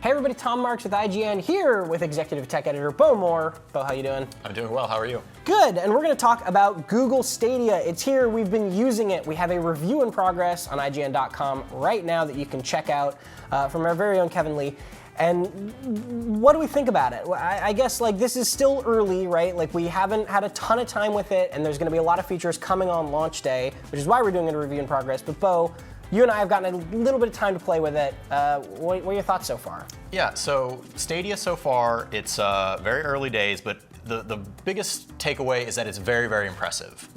Hey everybody, Tom Marks with IGN here with Executive Tech Editor Bo Moore. Bo, how you doing? I'm doing well, how are you? Good, and we're going to talk about Google Stadia. It's here, we've been using it. We have a review in progress on IGN.com right now that you can check out from our very own Kevin Lee. And what do we think about it? Well, I guess this is still early, right? We haven't had a ton of time with it, and there's going to be a lot of features coming on launch day, which is why we're doing a review in progress. But Bo, you and I have gotten a little bit of time to play with it. What are your thoughts so far? Yeah, so Stadia so far, it's very early days, but the biggest takeaway is that it's very, very impressive.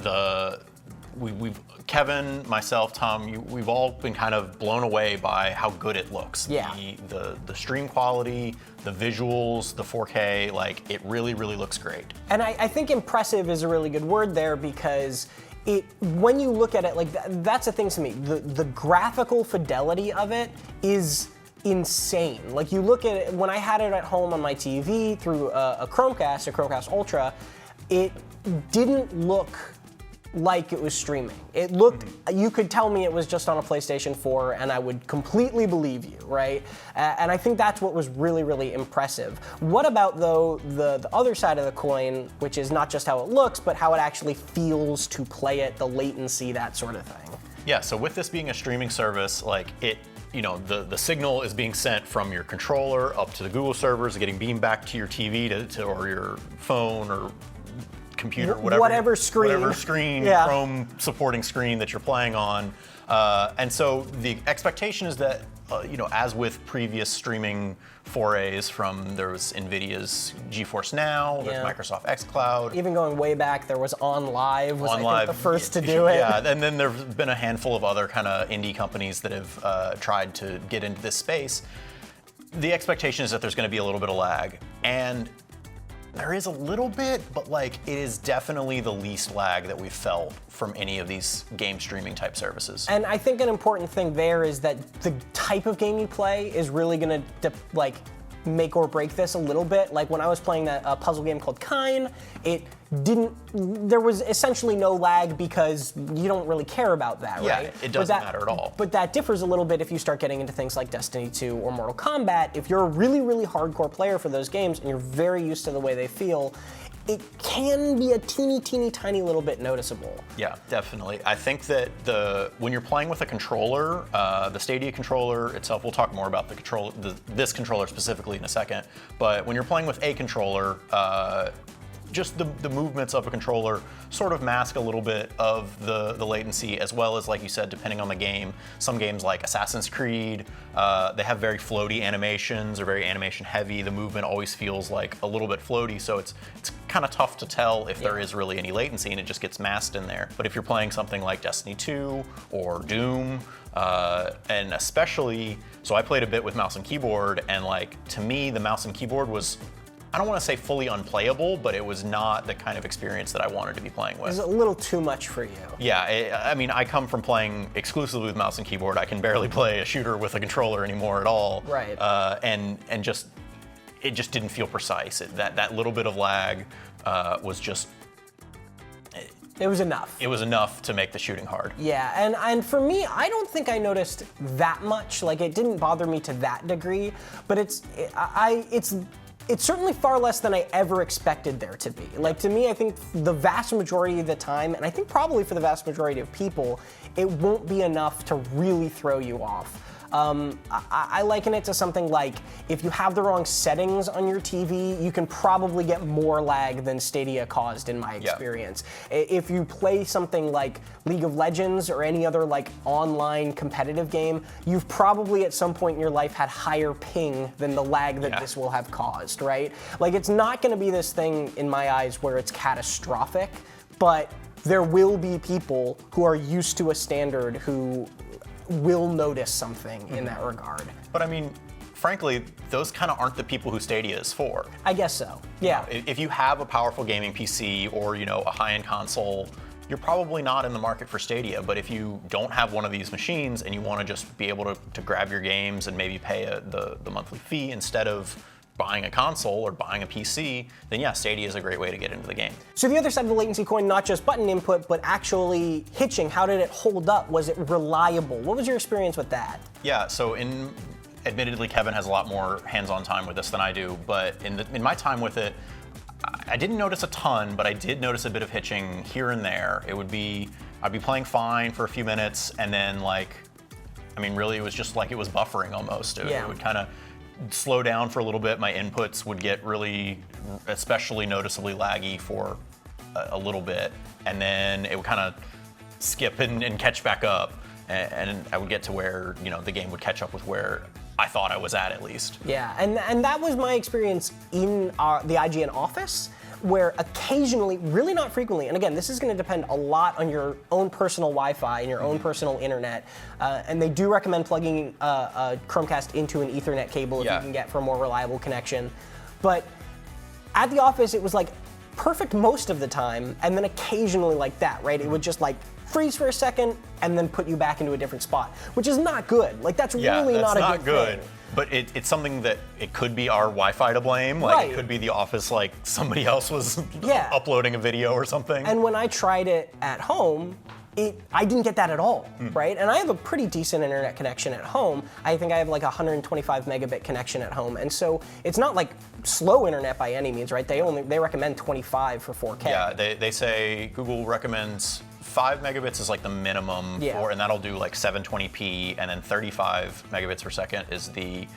Kevin, myself, Tom, we've all been kind of blown away by how good it looks. Yeah. The stream quality, the visuals, the 4K, it really, really looks great. And I think impressive is a really good word there because when you look at it, that's the thing to me. The graphical fidelity of it is insane. You look at it, when I had it at home on my TV through a Chromecast Ultra, it didn't look like it was streaming. It looked, you could tell me it was just on a PlayStation 4 and I would completely believe you, right? And I think that's what was really, really impressive. What about though the other side of the coin, which is not just how it looks, but how it actually feels to play it, the latency, that sort of thing? Yeah, so with this being a streaming service, the signal is being sent from your controller up to the Google servers, getting beamed back to your TV or your phone or computer, whatever screen, yeah. Chrome supporting screen that you're playing on. And so the expectation is that, as with previous streaming forays there was NVIDIA's GeForce Now, there's Microsoft xCloud. Even going way back, there was OnLive was I think the first to do it. Yeah, and then there's been a handful of other kind of indie companies that have tried to get into this space. The expectation is that there's going to be a little bit of lag. And there is a little bit, but it is definitely the least lag that we've felt from any of these game streaming type services. And I think an important thing there is that the type of game you play is really gonna make or break this a little bit. When I was playing that puzzle game called Kine, there was essentially no lag because you don't really care about that, right? Yeah, it doesn't matter at all. But that differs a little bit if you start getting into things like Destiny 2 or Mortal Kombat. If you're a really, really hardcore player for those games and you're very used to the way they feel, it can be a teeny, teeny, tiny little bit noticeable. Yeah, definitely. I think that when you're playing with a controller, the Stadia controller itself, we'll talk more about this controller specifically in a second, but when you're playing with a controller, just the movements of a controller sort of mask a little bit of the latency, as well as, like you said, depending on the game. Some games like Assassin's Creed, they have very floaty animations or very animation heavy. The movement always feels a little bit floaty, so it's kind of tough to tell if there is really any latency, and it just gets masked in there. But if you're playing something like Destiny 2 or Doom, and especially, so I played a bit with mouse and keyboard, and to me, the mouse and keyboard was, I don't want to say fully unplayable, but it was not the kind of experience that I wanted to be playing with. It was a little too much for you. Yeah, I come from playing exclusively with mouse and keyboard. I can barely play a shooter with a controller anymore at all. Right. And it just didn't feel precise. That little bit of lag was just. It was enough. It was enough to make the shooting hard. Yeah, and for me, I don't think I noticed that much. It didn't bother me to that degree, but it's certainly far less than I ever expected there to be. To me, I think the vast majority of the time, and I think probably for the vast majority of people, it won't be enough to really throw you off. I liken it to something like if you have the wrong settings on your TV, you can probably get more lag than Stadia caused in my experience. If you play something like League of Legends or any other online competitive game, you've probably at some point in your life had higher ping than the lag that this will have caused, right? It's not gonna be this thing in my eyes where it's catastrophic, but there will be people who are used to a standard who will notice something in that regard. But frankly, those kind of aren't the people who Stadia is for. I guess so, yeah. If you have a powerful gaming PC or a high-end console, you're probably not in the market for Stadia. But if you don't have one of these machines and you want to just be able to grab your games and maybe pay the monthly fee instead of buying a console or buying a PC, then yeah, Stadia is a great way to get into the game. So the other side of the latency coin, not just button input, but actually hitching, how did it hold up? Was it reliable? What was your experience with that? Yeah, so admittedly, Kevin has a lot more hands-on time with this than I do, but in my time with it, I didn't notice a ton, but I did notice a bit of hitching here and there. I'd be playing fine for a few minutes, and then really it was just like it was buffering almost. It would kind of slow down for a little bit. My inputs would get really, especially noticeably laggy for a little bit, and then it would kind of skip and catch back up, and I would get to where the game would catch up with where I thought I was at least. Yeah, and that was my experience in the IGN office, where occasionally, really not frequently, and again, this is going to depend a lot on your own personal Wi-Fi and your own personal internet, and they do recommend plugging a Chromecast into an Ethernet cable if you can get for a more reliable connection. But at the office, it was like perfect most of the time, and then occasionally like that, right? It would just like freeze for a second and then put you back into a different spot, which is not good. Like that's really not a good thing. But it's something that it could be our Wi-Fi to blame. Like it could be the office, like somebody else was uploading a video or something. And when I tried it at home, I didn't get that at all, right? And I have a pretty decent internet connection at home. I think I have like a 125 megabit connection at home, and so it's not like slow internet by any means, right? They recommend 25 for 4K. Yeah, they say Google recommends 5 megabits is like the minimum and that'll do like 720p, and then 35 megabits per second is the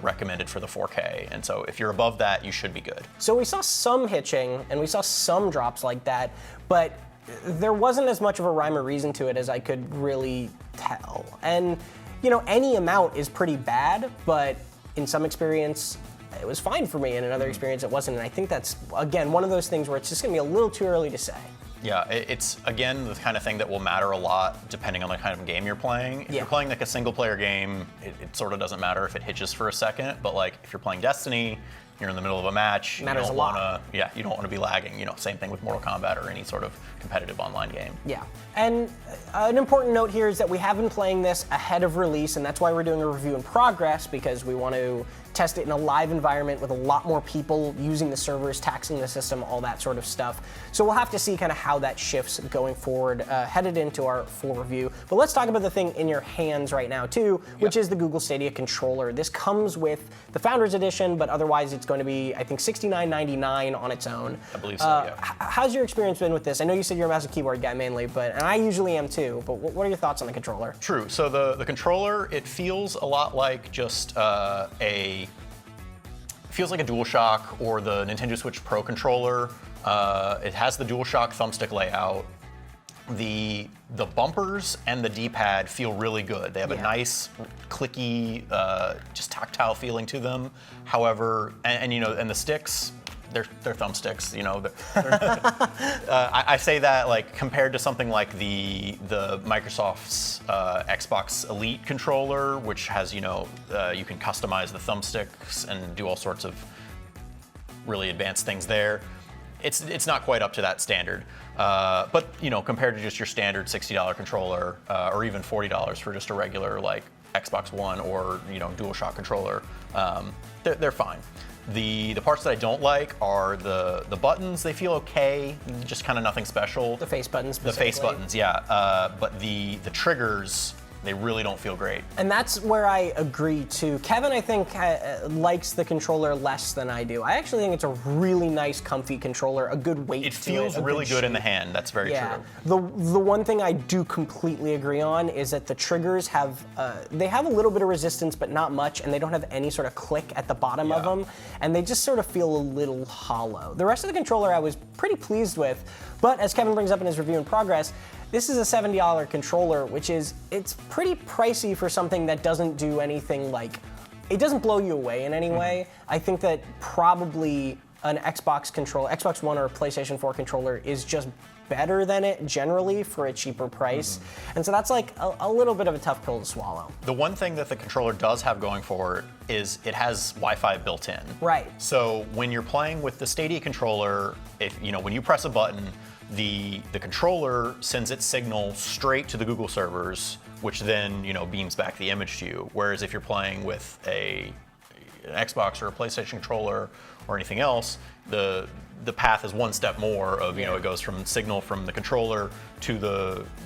recommended for the 4K. And so if you're above that, you should be good. So we saw some hitching and we saw some drops like that, but there wasn't as much of a rhyme or reason to it as I could really tell. And any amount is pretty bad, but in some experience, it was fine for me. In another experience, it wasn't. And I think that's, again, one of those things where it's just gonna be a little too early to say. Yeah, it's, again, the kind of thing that will matter a lot depending on the kind of game you're playing. If you're playing like a single player game, it sort of doesn't matter if it hitches for a second, but like if you're playing Destiny, you're in the middle of a match, you don't want to be lagging. Same thing with Mortal Kombat or any sort of competitive online game. Yeah, and an important note here is that we have been playing this ahead of release, and that's why we're doing a review in progress, because we want to test it in a live environment with a lot more people using the servers, taxing the system, all that sort of stuff. So we'll have to see kind of how that shifts going forward, headed into our full review. But let's talk about the thing in your hands right now too, which is the Google Stadia controller. This comes with the Founders Edition, but otherwise it's going to be, I think, $69.99 on its own. I believe so, yeah. How's your experience been with this? I know you said you're a mouse and keyboard guy mainly, and I usually am too, but what are your thoughts on the controller? True, so the controller, it feels a lot like just feels like a DualShock or the Nintendo Switch Pro controller. It has the DualShock thumbstick layout. The bumpers and the D-pad feel really good. They have a nice, clicky, just tactile feeling to them. However, and the sticks, they're thumbsticks. I say that like compared to something like the Microsoft's Xbox Elite controller, which has you can customize the thumbsticks and do all sorts of really advanced things there. It's not quite up to that standard, but compared to just your standard $60 controller or even $40 for just a regular like Xbox One or DualShock controller, they're fine. The parts that I don't like are the buttons. They feel okay, just kind of nothing special. The face buttons specifically. The face buttons, yeah. But the triggers, they really don't feel great. And that's where I agree too. Kevin, I think, likes the controller less than I do. I actually think it's a really nice, comfy controller, a good weight to it. It feels really good in the hand, that's very true. The one thing I do completely agree on is that the triggers have, they have a little bit of resistance, but not much, and they don't have any sort of click at the bottom of them, and they just sort of feel a little hollow. The rest of the controller I was pretty pleased with, but as Kevin brings up in his review in progress, this is a $70 controller, it's pretty pricey for something that doesn't do anything like, it doesn't blow you away in any way. I think that probably an Xbox One or a PlayStation 4 controller is just better than it generally for a cheaper price. And so that's like a little bit of a tough pill to swallow. The one thing that the controller does have going for it is it has Wi-Fi built in. Right. So when you're playing with the Stadia controller, when you press a button, the controller sends its signal straight to the Google servers, which then beams back the image to you. Whereas if you're playing with an Xbox or a PlayStation controller or anything else, the path is one step more of it goes from signal from the controller to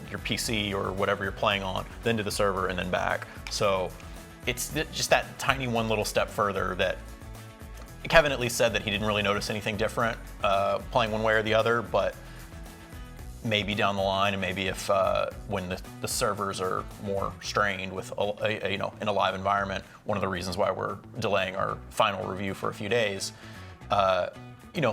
your PC or whatever you're playing on, then to the server and then back. So it's just that tiny one little step further that Kevin at least said that he didn't really notice anything different playing one way or the other, but maybe down the line, and maybe if when the servers are more strained with in a live environment, one of the reasons why we're delaying our final review for a few days,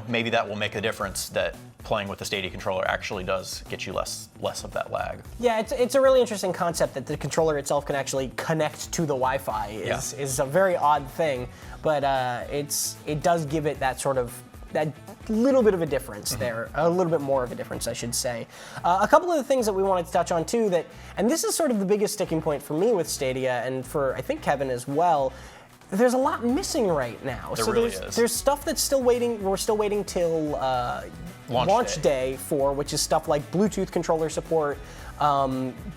maybe that will make a difference, that playing with the Stadia controller actually does get you less of that lag. Yeah, it's a really interesting concept that the controller itself can actually connect to the Wi-Fi. Is a very odd thing, but it does give it that sort of that little bit of a difference there, a little bit more of a difference, I should say. A couple of the things that we wanted to touch on too, and this is sort of the biggest sticking point for me with Stadia, and for I think Kevin as well. There's a lot missing right now. There really is. There's stuff that's still waiting. We're still waiting till launch day for, which is stuff like Bluetooth controller support,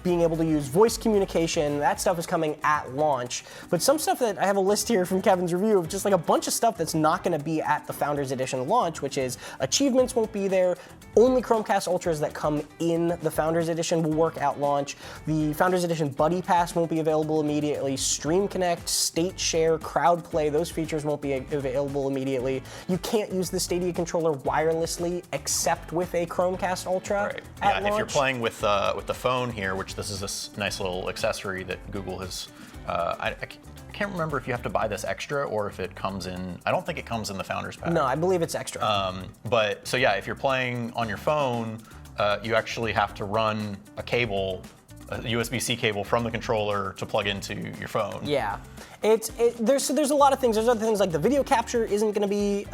being able to use voice communication. That stuff is coming at launch. But some stuff that I have a list here from Kevin's review of just like a bunch of stuff that's not going to be at the Founders Edition launch, which is achievements won't be there. Only Chromecast Ultras that come in the Founders Edition will work at launch. The Founders Edition Buddy Pass won't be available immediately. Stream Connect, State Share, Crowd Play, those features won't be available immediately. You can't use the Stadia controller wirelessly except with a Chromecast Ultra at launch. If you're playing with the phone here, which this is this nice little accessory that Google has, I can't remember if you have to buy this extra or if it comes in. I don't think it comes in the Founders Pack. No, I believe it's extra. But so yeah, if you're playing on your phone, you actually have to run a cable, a USB-C cable from the controller to plug into your phone. Yeah, there's a lot of things. There's other things like the video capture isn't going to be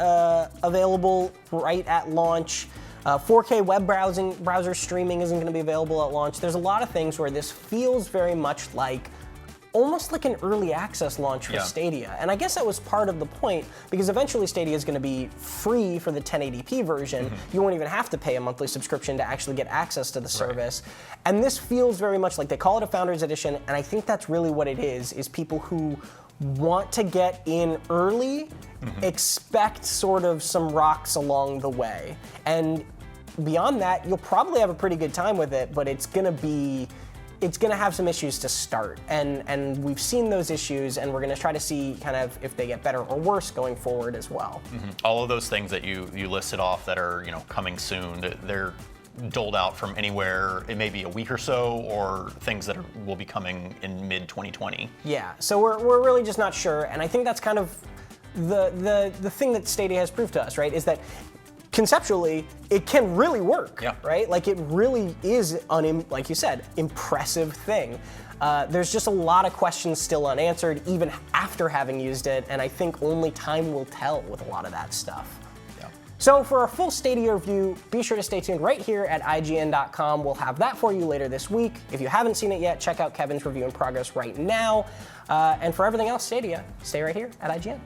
available right at launch. 4K web browser streaming isn't going to be available at launch. There's a lot of things where this feels very much like almost like an early access launch for Stadia. And I guess that was part of the point, because eventually Stadia is going to be free for the 1080p version. You won't even have to pay a monthly subscription to actually get access to the service. And this feels very much like, they call it a Founders Edition, and I think that's really what it is people who want to get in early, expect sort of some rocks along the way. And beyond that, you'll probably have a pretty good time with it, but it's gonna have some issues to start. And we've seen those issues, and we're gonna try to see kind of if they get better or worse going forward as well. All of those things that you listed off that are coming soon, they're doled out from anywhere. It may be a week or so, or things that will be coming in mid-2020. Yeah, so we're really just not sure, and I think that's kind of the thing that Stadia has proved to us, right? Is that conceptually, it can really work, right? Like, it really is, like you said, impressive thing. There's just a lot of questions still unanswered, even after having used it, and I think only time will tell with a lot of that stuff. So for our full Stadia review, be sure to stay tuned right here at IGN.com. We'll have that for you later this week. If you haven't seen it yet, check out Kevin's review in progress right now. And for everything else Stadia, stay right here at IGN.